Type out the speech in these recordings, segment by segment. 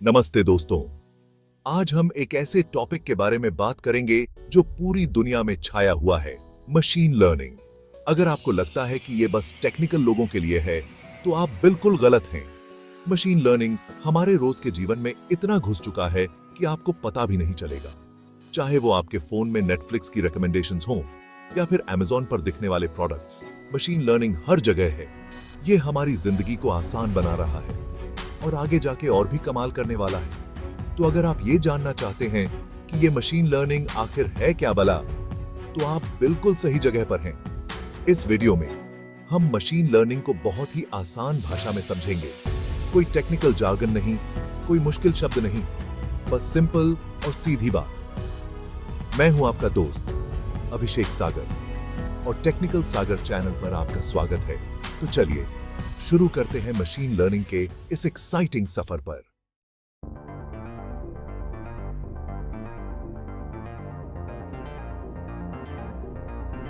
नमस्ते दोस्तों। आज हम एक ऐसे टॉपिक के बारे में बात करेंगे जो पूरी दुनिया में छाया हुआ है, मशीन लर्निंग। अगर आपको लगता है कि यह बस टेक्निकल लोगों के लिए है, तो आप बिल्कुल गलत हैं। मशीन लर्निंग हमारे रोज के जीवन में इतना घुस चुका है कि आपको पता भी नहीं चलेगा। चाहे वो आपके फोन में नेटफ्लिक्स की रिकमेंडेशंस हों या फिर अमेज़न पर दिखने वाले प्रोडक्ट्स, मशीन लर्निंग हर जगह है। ये हमारी जिंदगी को आसान बना रहा है और आगे जाके और भी कमाल करने वाला है। तो अगर आप ये जानना चाहते हैं कि ये मशीन लर्निंग आखिर है क्या भला, तो आप बिल्कुल सही जगह पर हैं। इस वीडियो में हम मशीन लर्निंग को बहुत ही आसान भाषा में समझेंगे। कोई टेक्निकल जार्गन नहीं, कोई मुश्किल शब्द नहीं, बस सिंपल और सीधी बात। मैं हूं आपका दोस्त अभिषेक सागर और टेक्निकल सागर चैनल पर आपका स्वागत है। तो चलिए शुरू करते हैं मशीन लर्निंग के इस एक्साइटिंग सफर पर।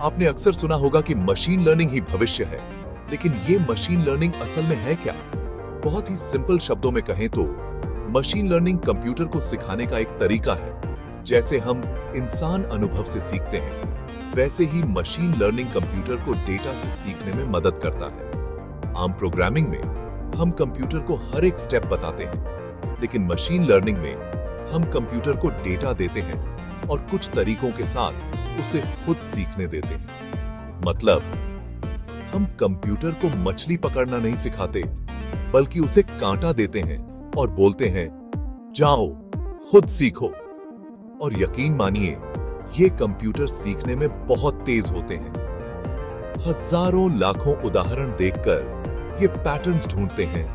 आपने अक्सर सुना होगा कि मशीन लर्निंग ही भविष्य है, लेकिन ये मशीन लर्निंग असल में है क्या? बहुत ही सिंपल शब्दों में कहें तो मशीन लर्निंग कंप्यूटर को सिखाने का एक तरीका है। जैसे हम इंसान अनुभव से सीखते हैं, वैसे ही मशीन लर्निंग कंप्यूटर को डेटा से सीखने में मदद करता है। आम प्रोग्रामिंग में हम कंप्यूटर को हर एक स्टेप बताते हैं, लेकिन मशीन लर्निंग में हम कंप्यूटर को डेटा देते हैं और कुछ तरीकों के साथ उसे खुद सीखने देते हैं। मतलब हम कंप्यूटर को मछली पकड़ना नहीं सिखाते, बल्कि उसे कांटा देते हैं और बोलते हैं, जाओ खुद सीखो। और यकीन मानिए, ये कंप्यूटर सीखने में बहुत तेज होते हैं। हजारों लाखों उदाहरण देखकर ये पैटर्न्स ढूंढते हैं,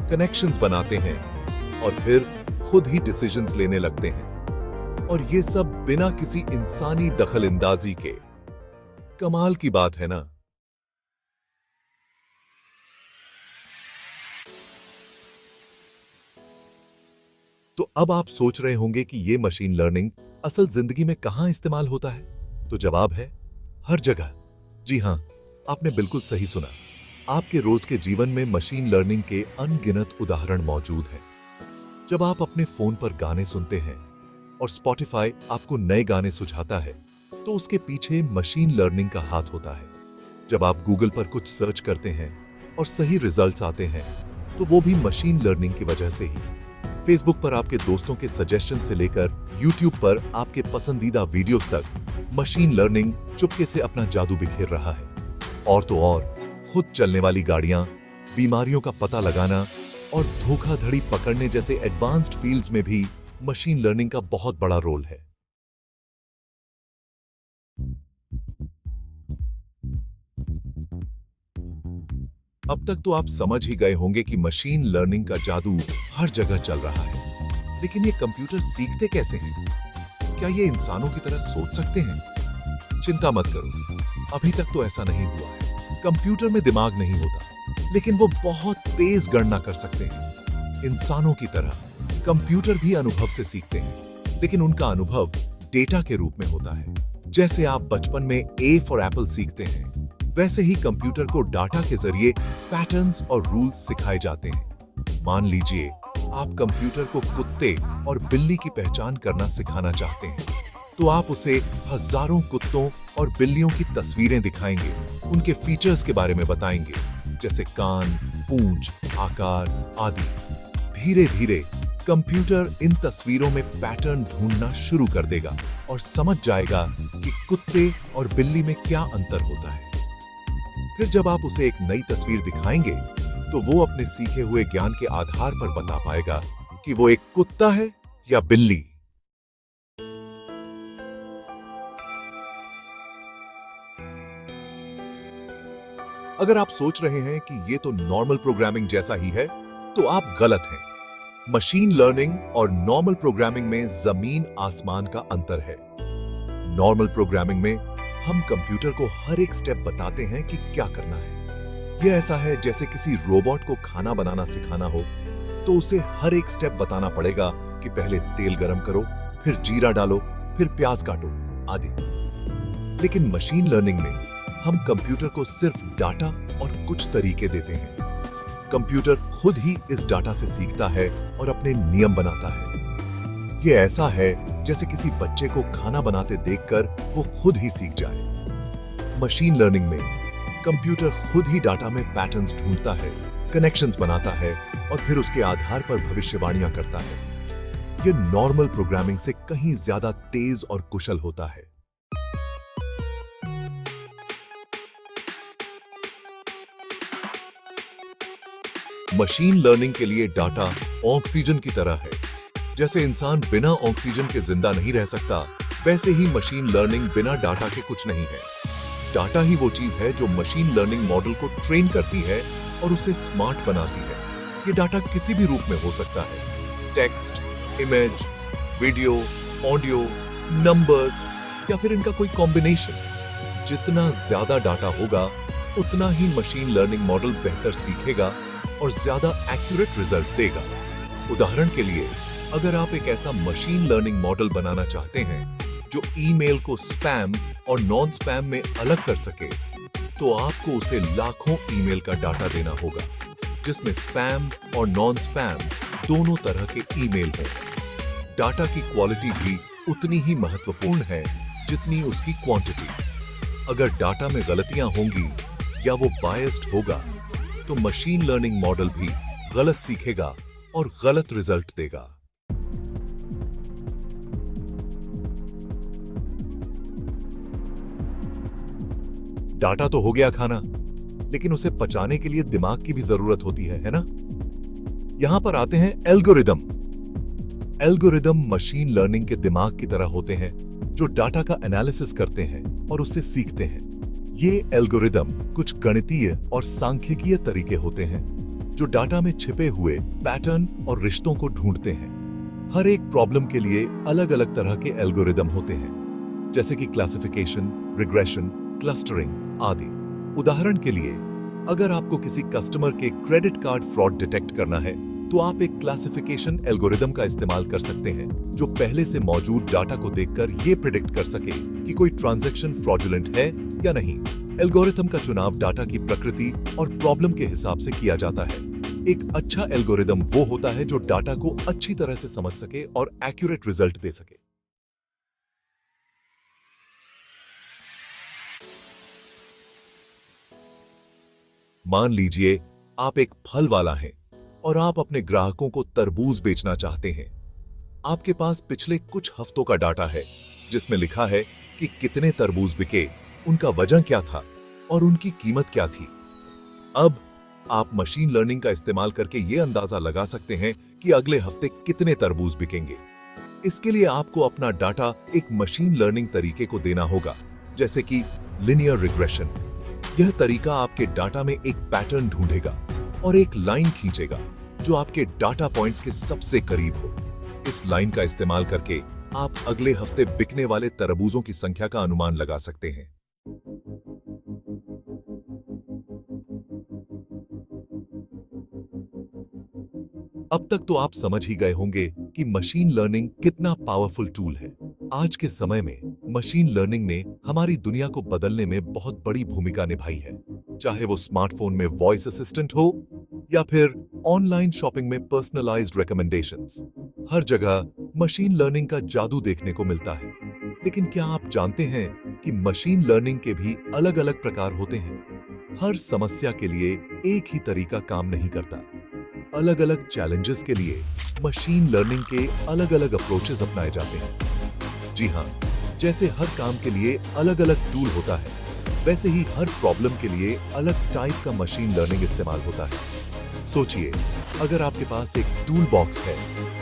कनेक्शंस बनाते हैं और फिर खुद ही डिसीजंस लेने लगते हैं। और ये सब बिना किसी इंसानी दखलंदाजी के। कमाल की बात है ना? तो अब आप सोच रहे होंगे कि ये मशीन लर्निंग असल जिंदगी में कहां इस्तेमाल होता है? तो जवाब है हर जगह। जी हां, आपने बिल्कुल सही सुना। आपके रोज के जीवन में मशीन लर्निंग के अनगिनत उदाहरण मौजूद हैं। जब आप अपने फोन पर गाने सुनते हैं और स्पॉटिफाई आपको नए गाने सुझाता है, तो उसके पीछे मशीन लर्निंग का हाथ होता है। जब आप गूगल पर कुछ सर्च करते हैं और सही रिजल्ट्स आते हैं, तो वो भी मशीन लर्निंग की वजह से ही। फेसबुक पर आपके दोस्तों के सजेशन से लेकर यूट्यूब पर आपके पसंदीदा वीडियोस तक, मशीन लर्निंग चुपके से अपना जादू बिखेर रहा है। और तो और खुद चलने वाली गाड़ियां, बीमारियों का पता लगाना और धोखाधड़ी पकड़ने जैसे एडवांस्ड फील्ड्स में भी मशीन लर्निंग का बहुत बड़ा रोल है। अब तक तो आप समझ ही गए होंगे कि मशीन लर्निंग का जादू हर जगह चल रहा है। लेकिन ये कंप्यूटर सीखते कैसे हैं? क्या ये इंसानों की तरह सोच सकते हैं? चिंता मत करो, अभी तक तो ऐसा नहीं हुआ है। कंप्यूटर में दिमाग नहीं होता, लेकिन वो बहुत तेज गणना कर सकते हैं। इंसानों की तरह कंप्यूटर भी अनुभव से सीखते हैं, लेकिन उनका अनुभव डेटा के रूप में होता है। जैसे आप बचपन में ए फॉर एप्पल सीखते हैं, वैसे ही कंप्यूटर को डाटा के जरिए पैटर्न्स और रूल्स सिखाए जाते हैं। मान लीजिए आप कंप्यूटर को कुत्ते और बिल्ली की पहचान करना सिखाना चाहते हैं, तो आप उसे हजारों कुत्तों और बिल्लियों की तस्वीरें दिखाएंगे, उनके फीचर्स के बारे में बताएंगे, जैसे कान, पूंछ, आकार आदि। धीरे धीरे कंप्यूटर इन तस्वीरों में पैटर्न ढूंढना शुरू कर देगा और समझ जाएगा कि कुत्ते और बिल्ली में क्या अंतर होता है। फिर जब आप उसे एक नई तस्वीर दिखाएंगे, तो वो अपने सीखे हुए ज्ञान के आधार पर बता पाएगा कि वो एक कुत्ता है या बिल्ली। अगर आप सोच रहे हैं कि ये तो नॉर्मल प्रोग्रामिंग जैसा ही है, तो आप गलत हैं। मशीन लर्निंग और नॉर्मल प्रोग्रामिंग में जमीन आसमान का अंतर है। नॉर्मल प्रोग्रामिंग में हम कंप्यूटर को हर एक स्टेप बताते हैं कि क्या करना है। यह ऐसा है जैसे किसी रोबोट को खाना बनाना सिखाना हो, तो उसे हर एक स्टेप बताना पड़ेगा कि पहले तेल गरम करो, फिर जीरा डालो, फिर प्याज काटो आदि। लेकिन मशीन लर्निंग में हम कंप्यूटर को सिर्फ डाटा और कुछ तरीके देते हैं। कंप्यूटर खुद ही इस डाटा से सीखता है और अपने नियम बनाता है। ये ऐसा है जैसे किसी बच्चे को खाना बनाते देखकर वो खुद ही सीख जाए। मशीन लर्निंग में कंप्यूटर खुद ही डाटा में पैटर्न्स ढूंढता है, कनेक्शंस बनाता है और फिर उसके आधार पर भविष्यवाणियां करता है। ये नॉर्मल प्रोग्रामिंग से कहीं ज्यादा तेज और कुशल होता है। मशीन लर्निंग के लिए डाटा ऑक्सीजन की तरह है। जैसे इंसान बिना ऑक्सीजन के जिंदा नहीं रह सकता, वैसे ही मशीन लर्निंग बिना डाटा के कुछ नहीं है। डाटा ही वो चीज है जो मशीन लर्निंग मॉडल को ट्रेन करती है और उसे स्मार्ट बनाती है। ये डाटा किसी भी रूप में हो सकता है, text, image, video, audio, numbers या फिर इनका कोई कॉम्बिनेशन। जितना ज्यादा डाटा होगा उतना ही मशीन लर्निंग मॉडल बेहतर सीखेगा और ज्यादा एक्यूरेट रिजल्ट देगा। उदाहरण के लिए, अगर आप एक ऐसा मशीन लर्निंग मॉडल बनाना चाहते हैं जो ईमेल को स्पैम और नॉन स्पैम में अलग कर सके, तो आपको उसे लाखों ईमेल का डाटा देना होगा जिसमें स्पैम और नॉन स्पैम दोनों तरह के ईमेल हों। डाटा की क्वालिटी भी उतनी ही महत्वपूर्ण है जितनी उसकी क्वांटिटी। अगर डाटा में गलतियां होंगी या वो बायस्ड होगा, तो मशीन लर्निंग मॉडल भी गलत सीखेगा और गलत रिजल्ट देगा। डाटा तो हो गया खाना, लेकिन उसे पचाने के लिए दिमाग की भी जरूरत होती है ना? यहां पर आते हैं एल्गोरिदम। एल्गोरिदम मशीन लर्निंग के दिमाग की तरह होते हैं जो डाटा का एनालिसिस करते हैं और उससे सीखते हैं। ये एल्गोरिदम कुछ गणितीय और सांख्यिकीय तरीके होते हैं जो डाटा में छिपे हुए पैटर्न और रिश्तों को ढूंढते हैं। हर एक प्रॉब्लम के लिए अलग अलग तरह के एल्गोरिदम होते हैं, जैसे कि क्लासिफिकेशन, रिग्रेशन, क्लस्टरिंग आदि। उदाहरण के लिए, अगर आपको किसी कस्टमर के क्रेडिट कार्ड फ्रॉड डिटेक्ट करना है, तो आप एक क्लासिफिकेशन एल्गोरिदम का इस्तेमाल कर सकते हैं जो पहले से मौजूद डाटा को देखकर यह प्रिडिक्ट कर सके कि कोई ट्रांजैक्शन फ्रॉडुलेंट है या नहीं। एल्गोरिथम का चुनाव डाटा की प्रकृति और प्रॉब्लम के हिसाब से किया जाता है। एक अच्छा एल्गोरिदम वो होता है जो डाटा को अच्छी तरह से समझ सके और एक्यूरेट रिजल्ट दे सके। मान लीजिए आप एक फल वाला हैं और आप अपने ग्राहकों को तरबूज बेचना चाहते हैं। आपके पास पिछले कुछ हफ्तों का डाटा है जिसमें लिखा है कि कितने तरबूज बिके, उनका वजन क्या था और उनकी कीमत क्या थी। अब आप मशीन लर्निंग का इस्तेमाल करके यह अंदाजा लगा सकते हैं कि अगले हफ्ते कितने तरबूज बिकेंगे। इसके लिए आपको अपना डाटा एक मशीन लर्निंग तरीके को देना होगा, जैसे कि लिनियर रिग्रेशन। यह तरीका आपके डाटा में एक पैटर्न ढूंढेगा और एक लाइन खींचेगा जो आपके डाटा पॉइंट्स के सबसे करीब हो। इस लाइन का इस्तेमाल करके आप अगले हफ्ते बिकने वाले तरबूजों की संख्या का अनुमान लगा सकते हैं। अब तक तो आप समझ ही गए होंगे कि मशीन लर्निंग कितना पावरफुल टूल है। आज के समय में मशीन लर्निंग ने हमारी दुनिया को बदलने में बहुत बड़ी भूमिका निभाई है, चाहे वो स्मार्टफोन में वॉइस असिस्टेंट हो या फिर ऑनलाइन शॉपिंग में पर्सनलाइज्ड रिकमेंडेशंस। हर जगह मशीन लर्निंग का जादू देखने को मिलता है। लेकिन क्या आप जानते हैं कि मशीन लर्निंग के भी अलग अलग प्रकार होते हैं? हर समस्या के लिए एक ही तरीका काम नहीं करता। अलग अलग चैलेंजेस के लिए मशीन लर्निंग के अलग अलग अप्रोचेस अपनाए जाते हैं। जी हाँ, जैसे हर काम के लिए अलग अलग टूल होता है, वैसे ही हर प्रॉब्लम के लिए अलग टाइप का मशीन लर्निंग इस्तेमाल होता है। सोचिए, अगर आपके पास एक टूल बॉक्स है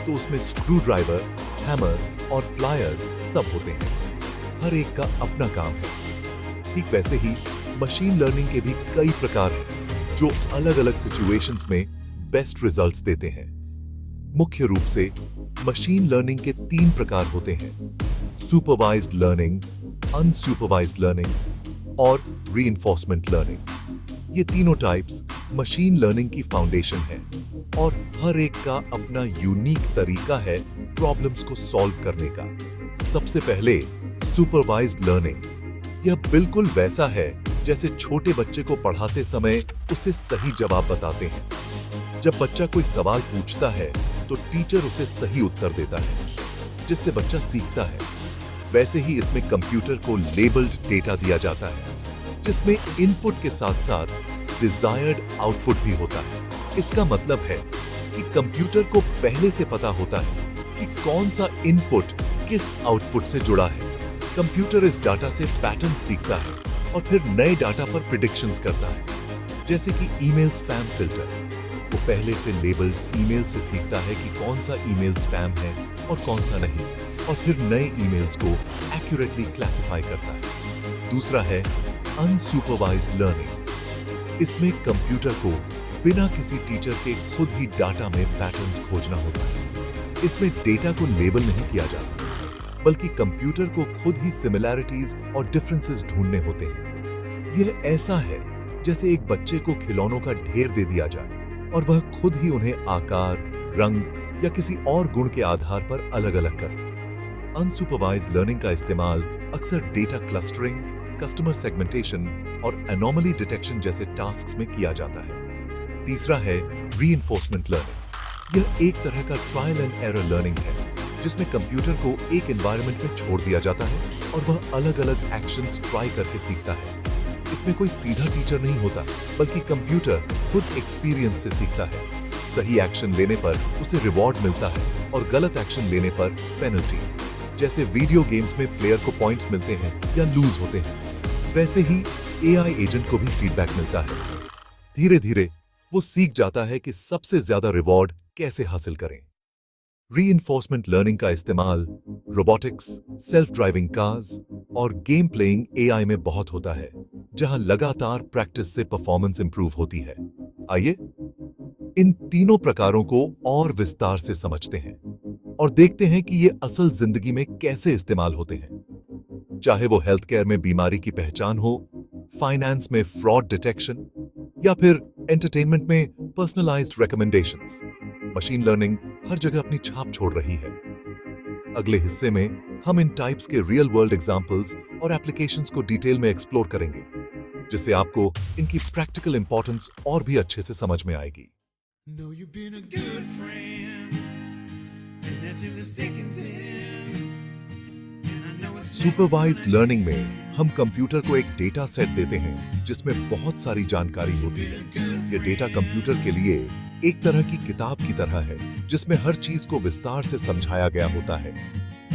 तो उसमें स्क्रू ड्राइवर, हैमर और प्लायर्स सब होते हैं। हर एक का अपना काम है। ठीक वैसे ही मशीन लर्निंग के भी कई प्रकार हैं जो अलग अलग सिचुएशंस में बेस्ट रिजल्ट्स देते हैं। मुख्य रूप से मशीन लर्निंग के 3 प्रकार होते हैं: सुपरवाइज्ड लर्निंग, अनसुपरवाइज्ड लर्निंग और रीइंफोर्समेंट लर्निंग। ये तीनों टाइप्स मशीन लर्निंग की फाउंडेशन है और हर एक का अपना यूनिक तरीका है प्रॉब्लम्स को सॉल्व करने का। सबसे पहले सुपरवाइज्ड लर्निंग। यह बिल्कुल वैसा है जैसे छोटे बच्चे को पढ़ाते समय उसे सही जवाब बताते हैं। जब बच्चा कोई सवाल पूछता है तो टीचर उसे सही उत्तर देता है, जिससे बच्चा सीखता है। वैसे ही इसमें कंप्यूटर को लेबल्ड डेटा दिया जाता है, जिसमें इनपुट के साथ साथ डिजायर्ड आउटपुट भी होता है। इसका मतलब है कि कंप्यूटर को पहले से पता होता है कि कौन सा इनपुट किस आउटपुट से जुड़ा है। कंप्यूटर इस डाटा से पैटर्न सीखता है और फिर नए डाटा पर प्रिडिक्शंस करता है। जैसे कि ईमेल स्पैम फिल्टर, वो पहले से लेबल्ड ईमेल से सीखता है कि कौन सा ईमेल स्पैम है और कौन सा नहीं, और फिर नए ईमेल्स को एक्यूरेटली क्लासिफाई करता है। दूसरा है अनसुपरवाइज्ड लर्निंग। इसमें कंप्यूटर को बिना किसी टीचर के खुद ही डाटा में पैटर्न्स खोजना होता है। इसमें डेटा को लेबल नहीं किया जाता, बल्कि कंप्यूटर को खुद ही सिमिलैरिटीज और डिफरेंसेस ढूंढने होते हैं। यह ऐसा है जैसे एक बच्चे को खिलौनों का ढेर दे दिया जाए और वह खुद ही उन्हें आकार, रंग या किसी और गुण के आधार पर अलग-अलग करे। अनसुपरवाइज्ड लर्निंग का इस्तेमाल अक्सर डेटा क्लस्टरिंग, कस्टमर सेगमेंटेशन और एनोमली डिटेक्शन जैसे टास्क्स में किया जाता है। तीसरा है रीइंफोर्समेंट लर्निंग। यह एक तरह का ट्रायल एंड एरर लर्निंग है, जिसमें कंप्यूटर को एक एनवायरनमेंट में छोड़ दिया जाता है और वह अलग-अलग एक्शंस ट्राई करके सीखता है। इसमें कोई सीधा टीचर नहीं होता, बल्कि कंप्यूटर खुद एक्सपीरियंस से सीखता है। सही एक्शन लेने पर उसे रिवॉर्ड मिलता है और गलत एक्शन लेने पर पेनल्टी। जैसे वीडियो गेम्स में प्लेयर को पॉइंट्स मिलते हैं या लूज होते हैं, वैसे ही एआई एजेंट को भी फीडबैक मिलता है। धीरे धीरे वो सीख जाता है कि सबसे ज्यादा रिवॉर्ड कैसे हासिल करें। रीइंफोर्समेंट लर्निंग का इस्तेमाल रोबोटिक्स, सेल्फ ड्राइविंग कार्स और गेम प्लेइंग एआई में बहुत होता है, जहां लगातार प्रैक्टिस से परफॉर्मेंस इंप्रूव होती है। आइए इन तीनों प्रकारों को और विस्तार से समझते हैं और देखते हैं कि ये असल जिंदगी में कैसे इस्तेमाल होते हैं। चाहे वो हेल्थ केयर में बीमारी की पहचान हो, फाइनेंस में फ्रॉड डिटेक्शन या फिर एंटरटेनमेंट में पर्सनलाइज्ड रिकमेंडेशंस, मशीन लर्निंग हर जगह अपनी छाप छोड़ रही है। अगले हिस्से में हम इन टाइप्स के रियल वर्ल्ड एग्जांपल्स और एप्लीकेशंस को डिटेल में एक्सप्लोर करेंगे, जिससे आपको इनकी प्रैक्टिकल इंपॉर्टेंस और भी अच्छे से समझ में आएगी। Know you've been a good friend, and that's in the thick and thin. And I know it's supervised learning में हम कंप्यूटर को एक डेटा सेट देते हैं, जिसमें बहुत सारी जानकारी होती है। यह डेटा कंप्यूटर के लिए एक तरह की किताब की तरह है, जिसमें हर चीज को विस्तार से समझाया गया होता है।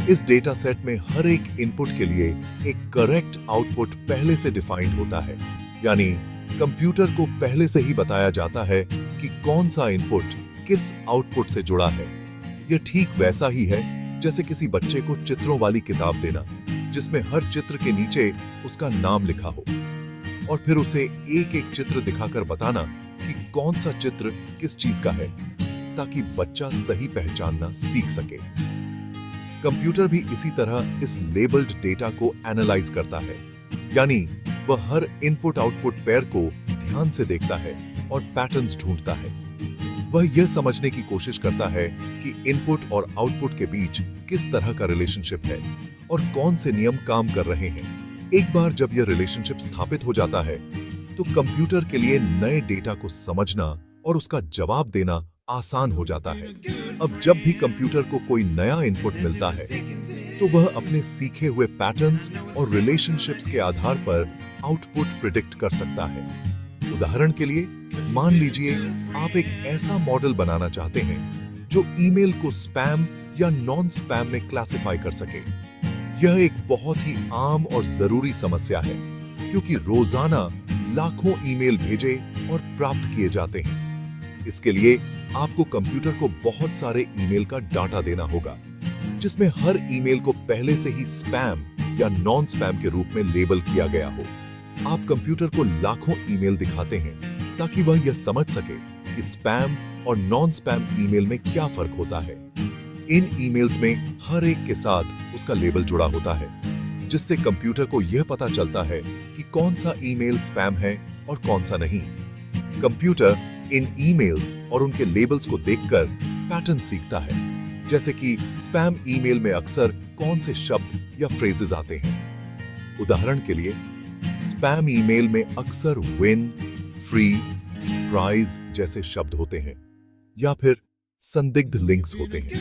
इस डेटा सेट में हर एक इनपुट के लिए एक करेक्ट आउटपुट पहले से डिफाइंड होता है, यानी कंप्यूटर को पहले से ही बताया जाता है कि कौन सा इनपुट किस आउटपुट से जुड़ा है। यह ठीक वैसा ही है जैसे किसी बच्चे को चित्रों वाली किताब देना, जिसमें हर चित्र के नीचे उसका नाम लिखा हो, और फिर उसे एक एक चित्र दिखाकर बताना कि कौन सा चित्र किस चीज का है, ताकि बच्चा सही पहचानना सीख सके। कंप्यूटर भी इसी तरह इस लेबल्ड डेटा को एनालाइज करता है, यानी वह हर इनपुट आउटपुट पेयर को ध्यान से देखता है और पैटर्न्स ढूंढता है। वह यह समझने की कोशिश करता है कि इनपुट और आउटपुट के बीच किस तरह का रिलेशनशिप है और कौन से नियम काम कर रहे हैं। एक बार जब यह रिलेशनशिप स्थापित हो जाता है, तो कंप्यूटर के लिए नए डेटा को समझना और उसका जवाब देना आसान हो जाता है। अब जब भी कंप्यूटर को कोई नया इनपुट मिलता है, तो वह अपने सीखे हुए पैटर्न्स और रिलेशनशिप्स के आधार पर आउटपुट प्रिडिक्ट कर सकता है। उदाहरण के लिए, मान लीजिए आप एक ऐसा मॉडल बनाना चाहते हैं जो ईमेल को स्पैम या नॉन स्पैम में क्लासिफाई कर सके। यह एक बहुत ही आम और जरूरी समस्या है, क्योंकि रोजाना लाखों ईमेल भेजे और प्राप्त किए जाते हैं। इसके लिए आपको कंप्यूटर को बहुत सारे ईमेल का डाटा देना होगा, जिसमें हर ईमेल को पहले से ही स्पैम या नॉन स्पैम के रूप में लेबल किया गया हो। आप कंप्यूटर को लाखों ईमेल दिखाते हैं ताकि वह यह समझ सके कि स्पैम और नॉन स्पैम ईमेल में क्या फर्क होता है। इन ईमेल्स में हर एक के साथ उसका लेबल जुड़ा होता है, जिससे कंप्यूटर को यह पता चलता है कि कौन सा ईमेल स्पैम है और कौन सा नहीं। कंप्यूटर इन ईमेल्स और उनके लेबल्स को देखकर पैटर्न सीखता है, जैसे कि स्पैम ईमेल में अक्सर कौन से शब्द या फ्रेजेस आते हैं। उदाहरण के लिए, स्पैम ईमेल में अक्सर विन, फ्री, प्राइज जैसे शब्द होते हैं, या फिर संदिग्ध लिंक्स होते हैं।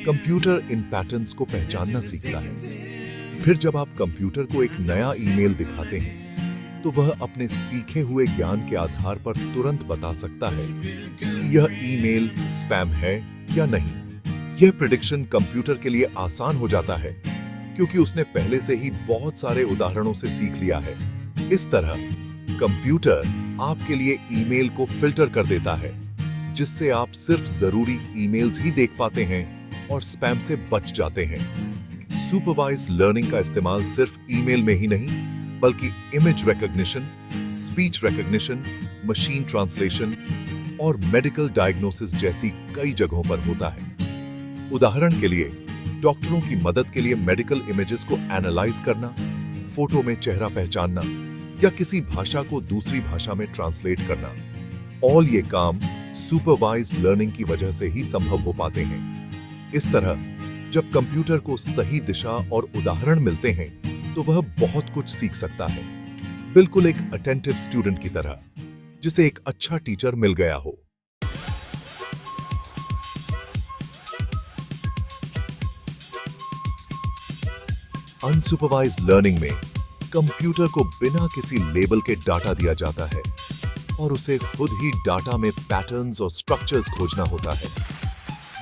कंप्यूटर इन पैटर्न्स को पहचानना सीखता है। फिर जब आप कंप्यूटर को एक नया ईमेल दिखाते हैं तो वह अपने सीखे हुए ज्ञान के आधार पर तुरंत बता सकता है कि यह ईमेल स्पैम है या नहीं। यह प्रिडिक्शन कंप्यूटर के लिए आसान हो जाता है क्योंकि उसने पहले से ही बहुत सारे उदाहरणों से सीख लिया है। इस तरह कंप्यूटर आपके लिए ईमेल को फिल्टर कर देता है, जिससे आप सिर्फ जरूरी ईमेल्स ही देख पाते हैं और स्पैम से बच जाते हैं। सुपरवाइज्ड लर्निंग का इस्तेमाल सिर्फ ईमेल में ही नहीं बल्कि image recognition, speech recognition, machine translation और मेडिकल डायग्नोसिस जैसी कई जगहों पर होता है। उदाहरण के लिए डॉक्टरों की मदद के लिए मेडिकल इमेजेस को एनालाइज करना, फोटो में चेहरा पहचानना या किसी भाषा को दूसरी भाषा में ट्रांसलेट करना, ऑल ये काम सुपरवाइज्ड लर्निंग की वजह से ही संभव हो पाते हैं। इस तरह जब कंप्यूटर को सही दिशा और उदाहरण मिलते हैं तो वह बहुत कुछ सीख सकता है, बिल्कुल एक अटेंटिव स्टूडेंट की तरह जिसे एक अच्छा टीचर मिल गया हो। अनसुपरवाइज्ड लर्निंग में कंप्यूटर को बिना किसी लेबल के डाटा दिया जाता है और उसे खुद ही डाटा में पैटर्न्स और स्ट्रक्चर्स खोजना होता है।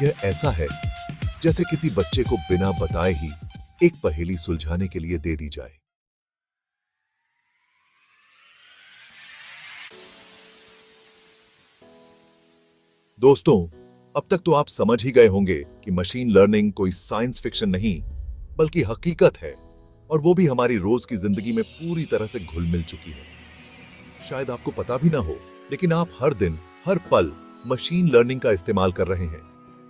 यह ऐसा है जैसे किसी बच्चे को बिना बताए ही एक पहेली सुलझाने के लिए दे दी जाए। दोस्तों, अब तक तो आप समझ ही गए होंगे कि मशीन लर्निंग कोई साइंस फिक्शन नहीं बल्कि हकीकत है, और वो भी हमारी रोज की जिंदगी में पूरी तरह से घुल मिल चुकी है। शायद आपको पता भी ना हो, लेकिन आप हर दिन हर पल मशीन लर्निंग का इस्तेमाल कर रहे हैं,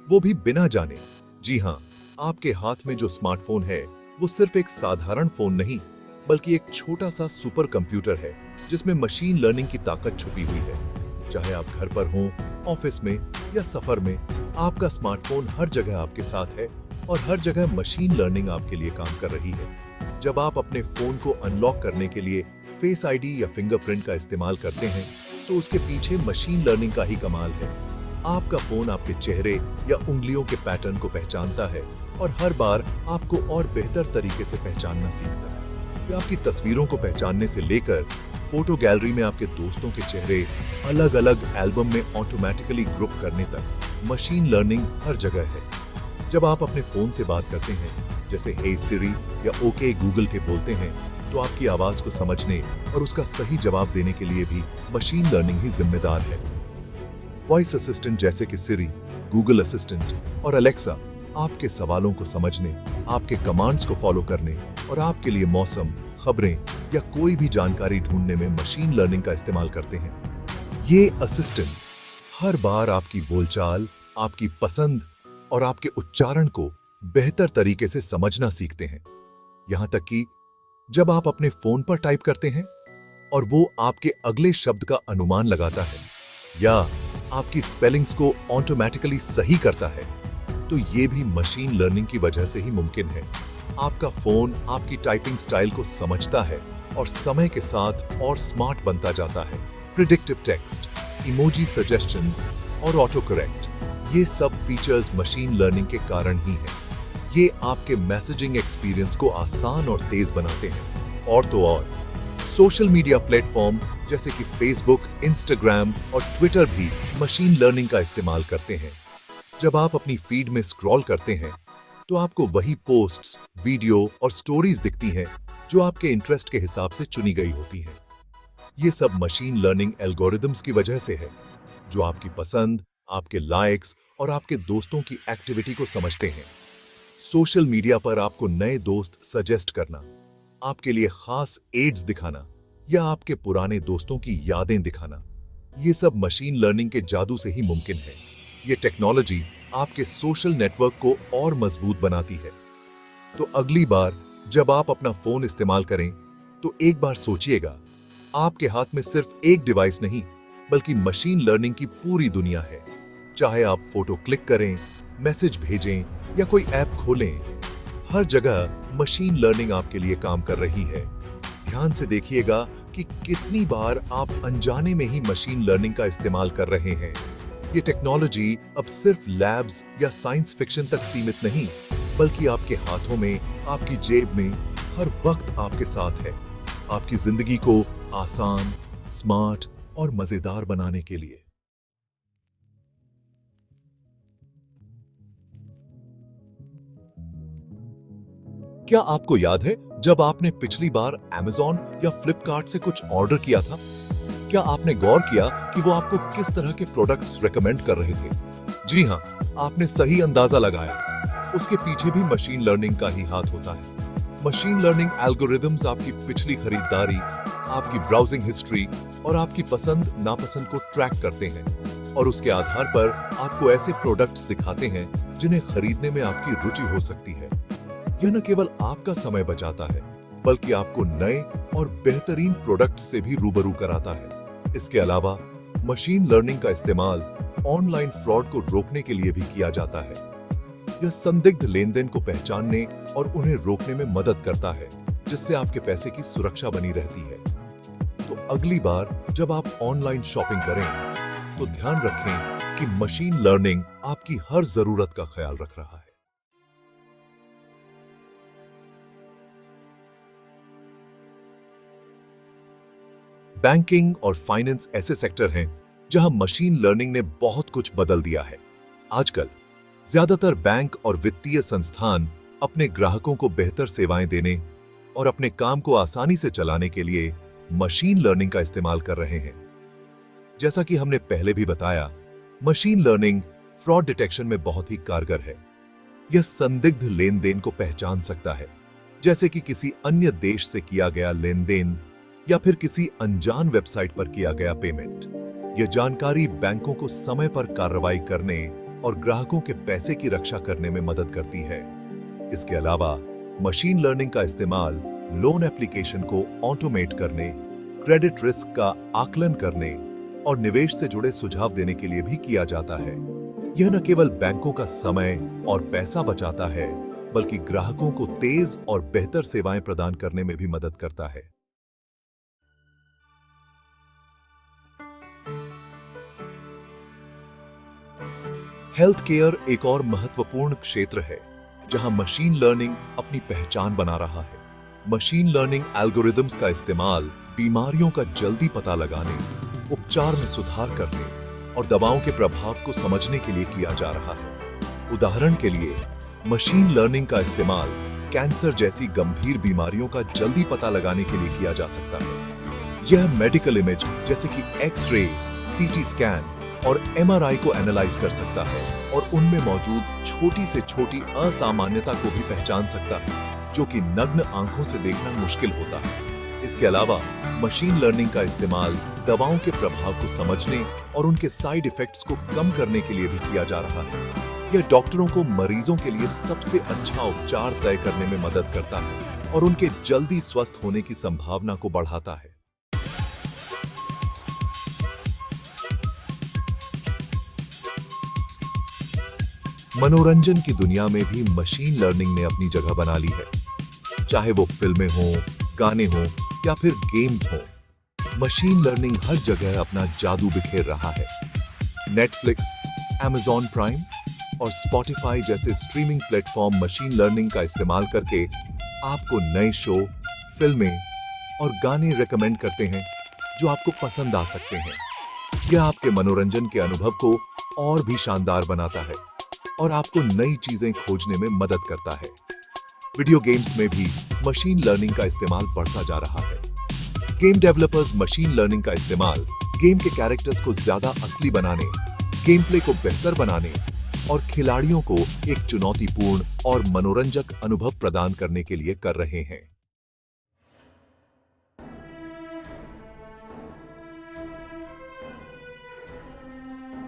वो भी बिना जाने। जी हाँ, आपके हाथ में जो स्मार्टफोन है वो सिर्फ एक साधारण फोन नहीं बल्कि एक छोटा सा सुपर कंप्यूटर है जिसमें मशीन लर्निंग की ताकत छुपी हुई है। चाहे आप घर पर हों, ऑफिस में या सफर में, आपका स्मार्टफोन हर जगह आपके साथ है और हर जगह मशीन लर्निंग आपके लिए काम कर रही है। जब आप अपने फोन को अनलॉक करने के लिए फेस आईडी या फिंगरप्रिंट का इस्तेमाल करते हैं तो उसके पीछे मशीन लर्निंग का ही कमाल है। आपका फोन आपके चेहरे या उंगलियों के पैटर्न को पहचानता है और हर बार आपको और बेहतर तरीके से पहचानना सीखता है। यह आपकी तस्वीरों को पहचानने से लेकर फोटो गैलरी में आपके दोस्तों के चेहरे अलग अलग एल्बम में ऑटोमेटिकली ग्रुप करने तक मशीन लर्निंग हर जगह है। जब आप अपने फोन से बात करते हैं, जैसे हे सिरी या ओके गूगल के बोलते हैं, तो आपकी आवाज को समझने और उसका सही जवाब देने के लिए भी मशीन लर्निंग ही जिम्मेदार है। वॉइस असिस्टेंट जैसे कि सिरी, गूगल असिस्टेंट और अलेक्सा आपके सवालों को समझने, आपके कमांड्स को फॉलो करने और आपके लिए मौसम, खबरें या कोई भी जानकारी ढूंढने में मशीन लर्निंग का इस्तेमाल करते हैं। ये असिस्टेंट्स हर बार आपकी बोलचाल, आपकी पसंद और आपके उच्चारण को बेहतर तरीके से समझना सीखते हैं। यहां तक कि जब आप अपने फोन पर टाइप करते हैं और वो आपके अगले शब्द का अनुमान लगाता है या आपकी स्पेलिंग्स को ऑटोमेटिकली सही करता है, तो ये भी मशीन लर्निंग की वजह से ही मुमकिन है। आपका फोन आपकी टाइपिंग स्टाइल को समझता है और समय के साथ और स्मार्ट बनता जाता है। प्रिडिक्टिव टेक्स्ट, इमोजी सजेशंस और ऑटो करेक्ट, ये सब फीचर्स मशीन लर्निंग के कारण ही हैं। ये आपके मैसेजिंग एक्सपीरियंस को आसान और तेज बनाते हैं। और तो और सोशल मीडिया प्लेटफॉर्म जैसे कि फेसबुक, इंस्टाग्राम और ट्विटर भी मशीन लर्निंग का इस्तेमाल करते हैं। जब आप अपनी फीड में स्क्रॉल करते हैं तो आपको वही पोस्ट्स, वीडियो और स्टोरीज दिखती हैं जो आपके इंटरेस्ट के हिसाब से चुनी गई होती हैं। ये सब मशीन लर्निंग एल्गोरिदम्स की वजह से है, जो आपकी पसंद, आपके लाइक्स और आपके दोस्तों की एक्टिविटी को समझते हैं। सोशल मीडिया पर आपको नए दोस्त सजेस्ट करना, आपके लिए खास एड्स दिखाना या आपके पुराने दोस्तों की यादें दिखाना, ये सब मशीन लर्निंग के जादू से ही मुमकिन है। ये टेक्नोलॉजी आपके सोशल नेटवर्क को और मजबूत बनाती है। तो अगली बार जब आप अपना फोन इस्तेमाल करें तो एक बार सोचिएगा, आपके हाथ में सिर्फ एक डिवाइस नहीं बल्कि मशीन लर्निंग की पूरी दुनिया है। चाहे आप फोटो क्लिक करें, मैसेज भेजें या कोई ऐप खोलें, हर जगह मशीन लर्निंग आपके लिए काम कर रही है। ध्यान से देखिएगा कि कितनी बार आप अनजाने में ही मशीन लर्निंग का इस्तेमाल कर रहे हैं। ये टेक्नोलॉजी अब सिर्फ लैब्स या साइंस फिक्शन तक सीमित नहीं, बल्कि आपके हाथों में, आपकी जेब में, हर वक्त आपके साथ है, आपकी जिंदगी को आसान, स्मार्ट और मजेदार बनाने के लिए। क्या आपको याद है जब आपने पिछली बार Amazon या Flipkart से कुछ ऑर्डर किया था? क्या आपने गौर किया कि वो आपको किस तरह के प्रोडक्ट्स रेकमेंड कर रहे थे? जी हाँ, आपने सही अंदाजा लगाया। उसके पीछे भी मशीन लर्निंग का ही हाथ होता है। मशीन लर्निंग एल्गोरिदम्स आपकी पिछली खरीदारी, आपकी ब्राउजिंग हिस्ट्री और आपकी पसंद नापसंद को ट्रैक करते हैं और उसके आधार पर आपको ऐसे प्रोडक्ट्स दिखाते हैं जिन्हें खरीदने में आपकी रुचि हो सकती है। यह न केवल आपका समय बचाता है, बल्कि आपको नए और बेहतरीन प्रोडक्ट से भी रूबरू कराता है। इसके अलावा मशीन लर्निंग का इस्तेमाल ऑनलाइन फ्रॉड को रोकने के लिए भी किया जाता है। यह संदिग्ध लेनदेन को पहचानने और उन्हें रोकने में मदद करता है, जिससे आपके पैसे की सुरक्षा बनी रहती है। तो अगली बार जब आप ऑनलाइन शॉपिंग करें, तो ध्यान रखें कि मशीन लर्निंग आपकी हर जरूरत का ख्याल रख रहा है। बैंकिंग और फाइनेंस ऐसे सेक्टर हैं जहां मशीन लर्निंग ने बहुत कुछ बदल दिया है। आजकल ज्यादातर बैंक और वित्तीय संस्थान अपने ग्राहकों को बेहतर सेवाएं देने और अपने काम को आसानी से चलाने के लिए मशीन लर्निंग का इस्तेमाल कर रहे हैं। जैसा कि हमने पहले भी बताया, मशीन लर्निंग फ्रॉड डिटेक्शन में बहुत ही कारगर है। यह संदिग्ध लेन देन को पहचान सकता है, जैसे कि किसी अन्य देश से किया गया लेन देन या फिर किसी अनजान वेबसाइट पर किया गया पेमेंट। यह जानकारी बैंकों को समय पर कार्रवाई करने और ग्राहकों के पैसे की रक्षा करने में मदद करती है। इसके अलावा मशीन लर्निंग का इस्तेमाल लोन एप्लीकेशन को ऑटोमेट करने, क्रेडिट रिस्क का आकलन करने और निवेश से जुड़े सुझाव देने के लिए भी किया जाता है। यह न केवल बैंकों का समय और पैसा बचाता है, बल्कि ग्राहकों को तेज और बेहतर सेवाएं प्रदान करने में भी मदद करता है। हेल्थ केयर एक और महत्वपूर्ण क्षेत्र है जहां मशीन लर्निंग अपनी पहचान बना रहा है। मशीन लर्निंग एल्गोरिदम्स का इस्तेमाल बीमारियों का जल्दी पता लगाने, उपचार में सुधार करने और दवाओं के प्रभाव को समझने के लिए किया जा रहा है। उदाहरण के लिए, मशीन लर्निंग का इस्तेमाल कैंसर जैसी गंभीर बीमारियों का जल्दी पता लगाने के लिए किया जा सकता है। यह मेडिकल इमेज जैसे कि एक्स-रे, सीटी स्कैन और एमआरआई को एनालाइज कर सकता है और उनमें मौजूद छोटी से छोटी असामान्यता को भी पहचान सकता है, जो कि नग्न आंखों से देखना मुश्किल होता है। इसके अलावा मशीन लर्निंग का इस्तेमाल दवाओं के प्रभाव को समझने और उनके साइड इफेक्ट्स को कम करने के लिए भी किया जा रहा है। यह डॉक्टरों को मरीजों के लिए सबसे अच्छा उपचार तय करने में मदद करता है और उनके जल्दी स्वस्थ होने की संभावना को बढ़ाता है। मनोरंजन की दुनिया में भी मशीन लर्निंग ने अपनी जगह बना ली है। चाहे वो फिल्में हो, गाने हो या फिर गेम्स हो, मशीन लर्निंग हर जगह अपना जादू बिखेर रहा है। नेटफ्लिक्स, Amazon प्राइम और Spotify जैसे स्ट्रीमिंग प्लेटफॉर्म मशीन लर्निंग का इस्तेमाल करके आपको नए शो, फिल्में और गाने रेकमेंड करते हैं जो आपको पसंद आ सकते हैं। यह आपके मनोरंजन के अनुभव को और भी शानदार बनाता है और आपको नई चीजें खोजने में मदद करता है। वीडियो गेम्स में भी मशीन लर्निंग का इस्तेमाल बढ़ता जा रहा है। गेम डेवलपर्स मशीन लर्निंग का इस्तेमाल गेम के कैरेक्टर्स को ज्यादा असली बनाने, गेम प्ले को बेहतर बनाने और खिलाड़ियों को एक चुनौतीपूर्ण और मनोरंजक अनुभव प्रदान करने के लिए कर रहे हैं।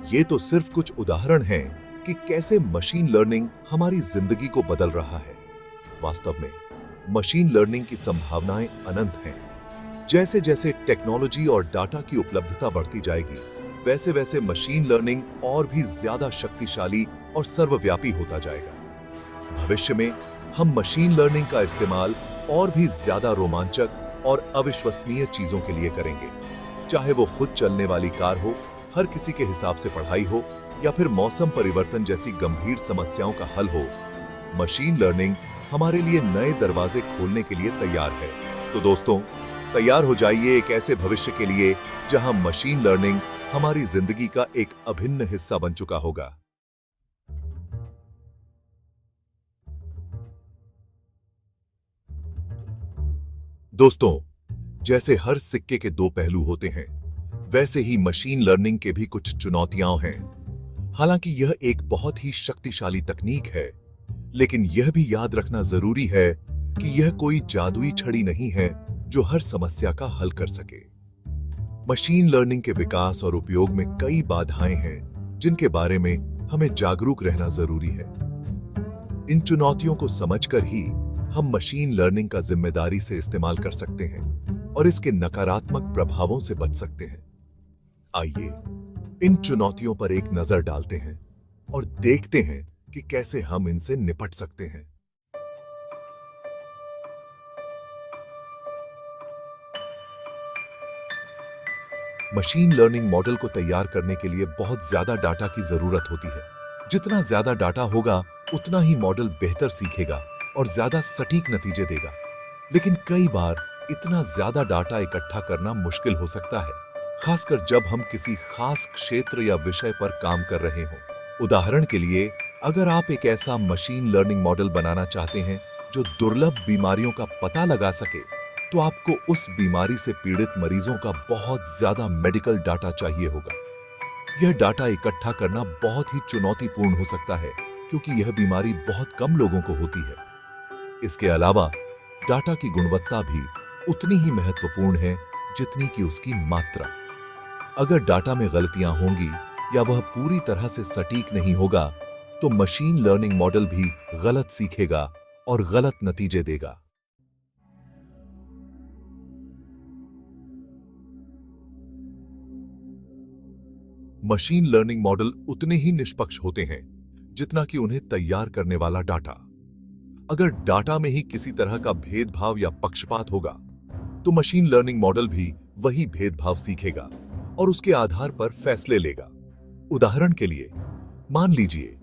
ये तो सिर्फ कुछ उदाहरण हैं कि कैसे मशीन लर्निंग हमारी जिंदगी को बदल रहा है। वास्तव में मशीन लर्निंग की संभावनाएं अनंत हैं। जैसे जैसे टेक्नोलॉजी और डाटा की उपलब्धता बढ़ती जाएगी, वैसे वैसे मशीन लर्निंग और भी ज्यादा शक्तिशाली और सर्वव्यापी होता जाएगा। भविष्य में हम मशीन लर्निंग का इस्तेमाल और भी ज्यादा रोमांचक और अविश्वसनीय चीजों के लिए करेंगे, चाहे वो खुद चलने वाली कार हो हर किसी के हिसाब से पढ़ाई हो या फिर मौसम परिवर्तन जैसी गंभीर समस्याओं का हल हो, मशीन लर्निंग हमारे लिए नए दरवाजे खोलने के लिए तैयार है। तो दोस्तों, तैयार हो जाइए एक ऐसे भविष्य के लिए जहां मशीन लर्निंग हमारी जिंदगी का एक अभिन्न हिस्सा बन चुका होगा। दोस्तों, जैसे हर सिक्के के दो पहलू होते हैं, वैसे ही मशीन लर्निंग के भी कुछ चुनौतियां हैं। हालांकि यह एक बहुत ही शक्तिशाली तकनीक है, लेकिन यह भी याद रखना जरूरी है कि यह कोई जादुई छड़ी नहीं है जो हर समस्या का हल कर सके। मशीन लर्निंग के विकास और उपयोग में कई बाधाएं हैं जिनके बारे में हमें जागरूक रहना जरूरी है। इन चुनौतियों को समझकर ही हम मशीन लर्निंग का जिम्मेदारी से इस्तेमाल कर सकते हैं और इसके नकारात्मक प्रभावों से बच सकते हैं। आइए इन चुनौतियों पर एक नजर डालते हैं और देखते हैं कि कैसे हम इनसे निपट सकते हैं। मशीन लर्निंग मॉडल को तैयार करने के लिए बहुत ज्यादा डाटा की जरूरत होती है। जितना ज्यादा डाटा होगा, उतना ही मॉडल बेहतर सीखेगा और ज्यादा सटीक नतीजे देगा। लेकिन कई बार इतना ज्यादा डाटा इकट्ठा करना मुश्किल हो सकता है, खासकर जब हम किसी खास क्षेत्र या विषय पर काम कर रहे हों। उदाहरण के लिए, अगर आप एक ऐसा मशीन लर्निंग मॉडल बनाना चाहते हैं जो दुर्लभ बीमारियों का पता लगा सके, तो आपको उस बीमारी से पीड़ित मरीजों का बहुत ज्यादा मेडिकल डाटा चाहिए होगा। यह डाटा इकट्ठा करना बहुत ही चुनौतीपूर्ण हो सकता है, क्योंकि यह बीमारी बहुत कम लोगों को होती है। इसके अलावा डाटा की गुणवत्ता भी उतनी ही महत्वपूर्ण है जितनी कि उसकी मात्रा। अगर डाटा में गलतियां होंगी या वह पूरी तरह से सटीक नहीं होगा, तो मशीन लर्निंग मॉडल भी गलत सीखेगा और गलत नतीजे देगा। मशीन लर्निंग मॉडल उतने ही निष्पक्ष होते हैं जितना कि उन्हें तैयार करने वाला डाटा। अगर डाटा में ही किसी तरह का भेदभाव या पक्षपात होगा, तो मशीन लर्निंग मॉडल भी वही भेदभाव सीखेगा और उसके आधार पर फैसले लेगा। उदाहरण के लिए, मान लीजिए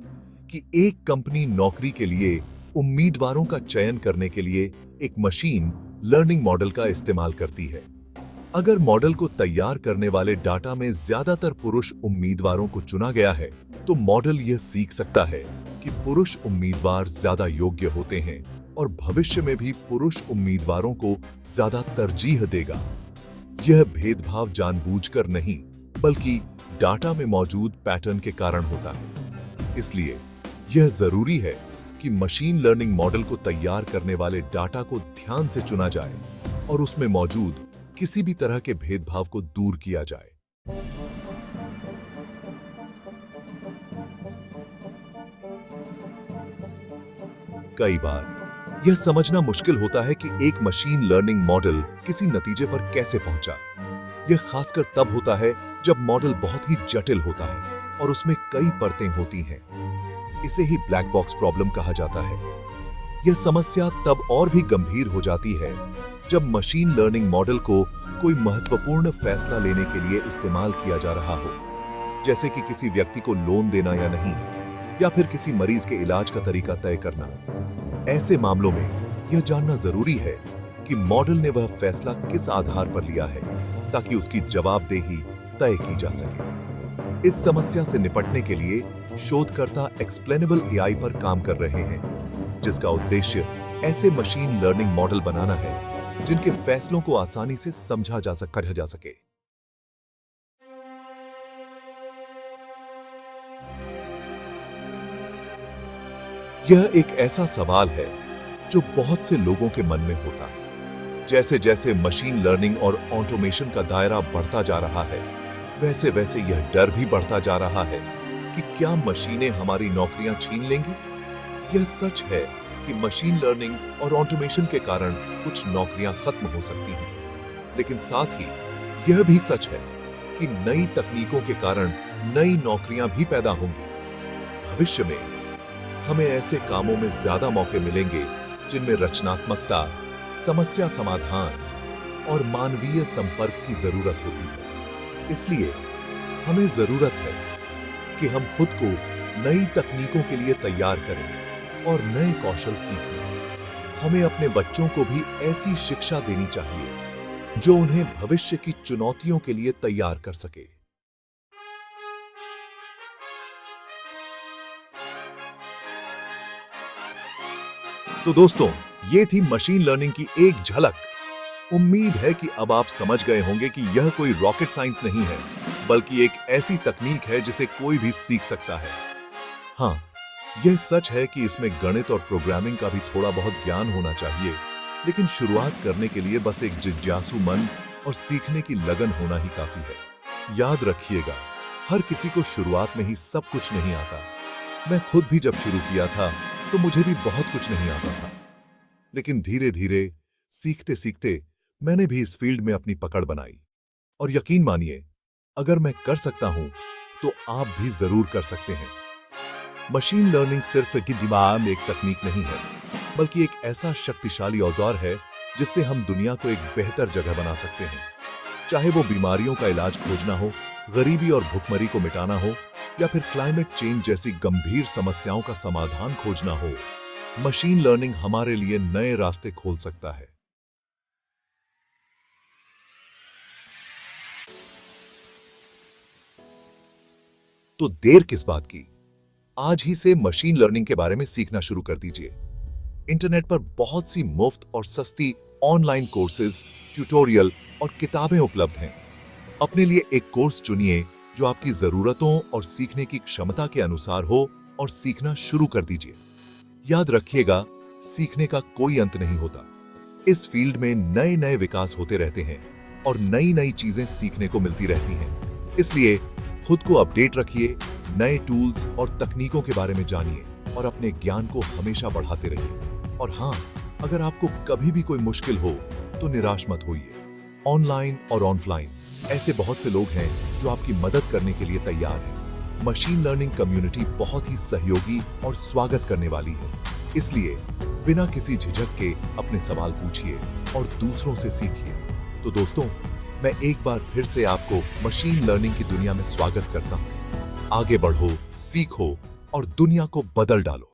कि एक कंपनी नौकरी के लिए उम्मीदवारों का चयन करने के लिए एक मशीन लर्निंग मॉडल का इस्तेमाल करती है। अगर मॉडल को तैयार करने वाले डाटा में ज्यादातर पुरुष उम्मीदवारों को चुना गया है, तो मॉडल यह सीख सकता है कि पुरुष उम्मीदवार ज्यादा योग्य होते हैं और भविष्य में भी पुरुष उम्मीदवारों को ज्यादा तरजीह देगा। यह भेदभाव जानबूझकर नहीं, बल्कि डाटा में मौजूद पैटर्न के कारण होता है। इसलिए यह जरूरी है कि मशीन लर्निंग मॉडल को तैयार करने वाले डाटा को ध्यान से चुना जाए और उसमें मौजूद किसी भी तरह के भेदभाव को दूर किया जाए। कई बार यह समझना मुश्किल होता है कि एक मशीन लर्निंग मॉडल किसी नतीजे पर कैसे पहुंचा। यह खासकर तब होता है जब मॉडल बहुत ही जटिल होता है और उसमें कई परतें होती हैं। इसे ही ब्लैक बॉक्स प्रॉब्लम कहा जाता है। यह समस्या तब और भी गंभीर हो जाती है जब मशीन लर्निंग मॉडल को कोई महत्वपूर्ण फैसला लेने के लिए इस्तेमाल किया जा रहा हो, जैसे कि किसी व्यक्ति को लोन देना या नहीं, या फिर किसी मरीज के इलाज का तरीका तय करना। ऐसे मामलों में यह जानना जरूरी है कि मॉडल ने वह फैसला किस आधार पर लिया है, ताकि उसकी जवाबदेही तय की जा सके। इस समस्या से निपटने के लिए शोधकर्ता एक्सप्लेनेबल एआई पर काम कर रहे हैं, जिसका उद्देश्य ऐसे मशीन लर्निंग मॉडल बनाना है जिनके फैसलों को आसानी से समझा जा सके। यह एक ऐसा सवाल है जो बहुत से लोगों के मन में होता है। जैसे जैसे मशीन लर्निंग और ऑटोमेशन का दायरा बढ़ता जा रहा है, वैसे वैसे यह डर भी बढ़ता जा रहा है कि क्या मशीनें हमारी नौकरियां छीन लेंगी। यह सच है कि मशीन लर्निंग और ऑटोमेशन के कारण कुछ नौकरियां खत्म हो सकती हैं, लेकिन साथ ही यह भी सच है कि नई तकनीकों के कारण नई नौकरियां भी पैदा होंगी। भविष्य में हमें ऐसे कामों में ज्यादा मौके मिलेंगे जिनमें रचनात्मकता, समस्या समाधान और मानवीय संपर्क की जरूरत होती है। इसलिए हमें जरूरत है कि हम खुद को नई तकनीकों के लिए तैयार करें और नए कौशल सीखें। हमें अपने बच्चों को भी ऐसी शिक्षा देनी चाहिए जो उन्हें भविष्य की चुनौतियों के लिए तैयार कर सके। तो दोस्तों, ये थी मशीन लर्निंग की एक झलक। उम्मीद है कि अब आप समझ गए होंगे कि यह कोई रॉकेट साइंस नहीं है, बल्कि एक ऐसी तकनीक है जिसे कोई भी सीख सकता है। हाँ, यह सच है कि इसमें गणित और प्रोग्रामिंग का भी थोड़ा बहुत ज्ञान होना चाहिए, लेकिन शुरुआत करने के लिए बस एक जिज्ञासु मन और सीखने की लगन होना ही काफी है। याद रखिएगा, हर किसी को शुरुआत में ही सब कुछ नहीं आता। मैं खुद भी जब शुरू किया था तो मुझे भी बहुत कुछ नहीं आता था, लेकिन धीरे धीरे सीखते सीखते मैंने भी इस फील्ड में अपनी पकड़ बनाई। और यकीन मानिए, अगर मैं कर सकता हूं तो आप भी जरूर कर सकते हैं। मशीन लर्निंग सिर्फ एक दिमाग में एक तकनीक नहीं है, बल्कि एक ऐसा शक्तिशाली औजार है जिससे हम दुनिया को एक बेहतर जगह बना सकते हैं। चाहे वो बीमारियों का इलाज खोजना हो, गरीबी और भुखमरी को मिटाना हो, या फिर क्लाइमेट चेंज जैसी गंभीर समस्याओं का समाधान खोजना हो, मशीन लर्निंग हमारे लिए नए रास्ते खोल सकता है। तो देर किस बात की, आज ही से मशीन लर्निंग के बारे में सीखना शुरू कर दीजिए। इंटरनेट पर बहुत सी मुफ्त और सस्ती ऑनलाइन कोर्सेज, ट्यूटोरियल और किताबें उपलब्ध हैं। अपने लिए एक कोर्स चुनिए जो आपकी जरूरतों और सीखने की क्षमता के अनुसार हो और सीखना शुरू कर दीजिए। याद रखिएगा, सीखने का कोई अंत नहीं होता। इस फील्ड में नए नए विकास होते रहते हैं और नई नई चीजें सीखने को मिलती रहती हैं। इसलिए खुद को अपडेट रखिए, नए टूल्स और तकनीकों के बारे में जानिए और अपने ज्ञान को हमेशा बढ़ाते रहिए। और हाँ, अगर आपको कभी भी कोई मुश्किल हो तो निराश मत होइए। ऑनलाइन और ऑफलाइन ऐसे बहुत से लोग हैं जो आपकी मदद करने के लिए तैयार हैं। मशीन लर्निंग कम्युनिटी बहुत ही सहयोगी और स्वागत करने वाली है। इसलिए बिना किसी झिझक के अपने सवाल पूछिए और दूसरों से सीखिए। तो दोस्तों, मैं एक बार फिर से आपको मशीन लर्निंग की दुनिया में स्वागत करता हूं। आगे बढ़ो, सीखो और दुनिया को बदल डालो।